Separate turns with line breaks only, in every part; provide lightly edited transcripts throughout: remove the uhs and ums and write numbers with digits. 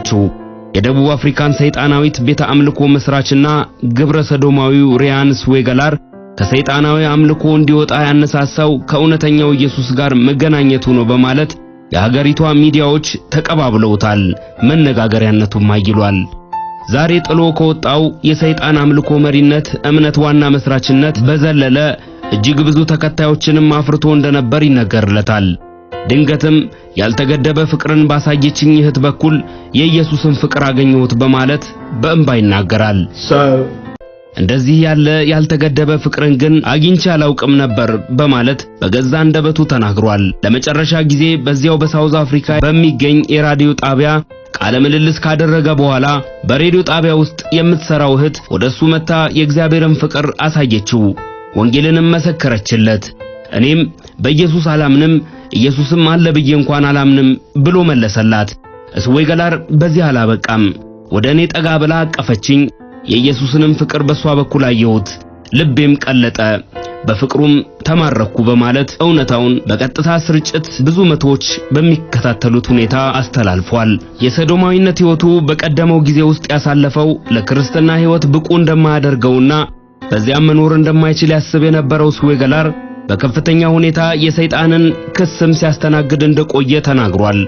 አሳየችው። የደቡብ አፍሪካን ሰይጣናዊት ቤተ አምልኮ መስራችና ግብረ ሰዶማዊው ሪያን ስዌገላር ከሰይጣናዊ አምልኮ እንዲወጣ ያነሳሳው ከእውነተኛው ኢየሱስ ጋር መገናኘቱ ነው በማለት የሀገሪቷ ሚዲያዎች ተቀባብለውታል። መነጋገሪያነቱም አይሏል። ዛሬ ጥሎ ከወጣው የሰይጣን አምልኮ መሪነት እምነት ዋና መስራችነት በዘለለ እጅግ ብዙ ተከታዮችንም አፍርቶ እንደነበር ይነገርለታል። ድንገትም ያልተገደበ ፍቅርን ባሳየችኝ እህት በኩል የኢየሱስን ፍቅር አገኘሁት በማለት በእንባ ይናገራል። እንደዚህ ያለ ያልተገደበ ፍቅርን ግን አግኝቼ አላውቅም ነበር በማለት በገዛ አንደበቱ ተናግሯል። ለመጨረሻ ጊዜ በዚያው በሳውዝ አፍሪካ በሚገኝ የራዲዮ ጣቢያ ቃለ ምልልስ ካደረገ በኋላ በሬዲዮ ጣቢያ ውስጥ የምትሰራው እህት ወደሱ መታ የእግዚአብሔርን ፍቅር አሳየችው፣ ወንጌልንም መሰከረችለት። እኔም በኢየሱስ አላምንም፣ ኢየሱስም አለ ብዬ እንኳን አላምንም ብሎ መለሰላት። ስዌገላር በዚህ አላበቃም። ወደ እኔ ጠጋ ብላ አቀፈችኝ። የኢየሱስንም ፍቅር በሷ በኩል አየሁት፣ ልቤም ቀለጠ፣ በፍቅሩም ተማረኩ በማለት እውነታውን በቀጥታ ስርጭት ብዙ መቶዎች በሚከታተሉት ሁኔታ አስተላልፏል። የሰዶማዊነት ሕይወቱ በቀደመው ጊዜ ውስጥ ያሳለፈው ለክርስትና ሕይወት ብቁ እንደማያደርገውና በዚያም መኖር እንደማይችል ያስብ የነበረው ስዌገላር በከፍተኛ ሁኔታ የሰይጣንን ክስም ሲያስተናግድ እንደቆየ ተናግሯል።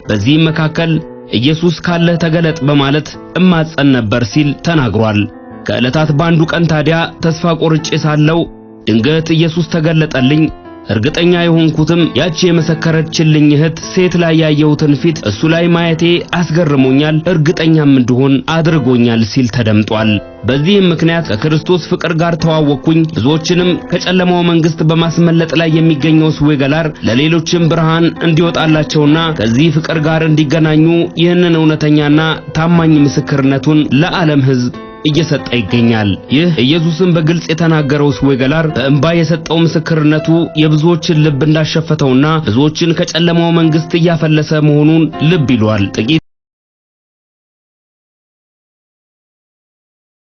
በዚህም መካከል ኢየሱስ ካለ ተገለጥ በማለት እማጸን ነበር ሲል ተናግሯል። ከዕለታት ባንዱ ቀን ታዲያ ተስፋ ቆርጬ ሳለው ድንገት ኢየሱስ ተገለጠልኝ። እርግጠኛ የሆንኩትም ያቺ የመሰከረችልኝ እህት ሴት ላይ ያየሁትን ፊት እሱ ላይ ማየቴ አስገርሞኛል፣ እርግጠኛም እንደሆን አድርጎኛል ሲል ተደምጧል። በዚህም ምክንያት ከክርስቶስ ፍቅር ጋር ተዋወቅኩኝ። ብዙዎችንም ከጨለማው መንግስት በማስመለጥ ላይ የሚገኘው ስዌገላር ለሌሎችም ብርሃን እንዲወጣላቸውና ከዚህ ፍቅር ጋር እንዲገናኙ ይህንን እውነተኛና ታማኝ ምስክርነቱን ለዓለም ሕዝብ እየሰጠ ይገኛል። ይህ ኢየሱስን በግልጽ የተናገረው ስዌገላር በእንባ የሰጠው ምስክርነቱ የብዙዎችን ልብ እንዳሸፈተውና ብዙዎችን ከጨለማው መንግስት እያፈለሰ መሆኑን ልብ ይሏል።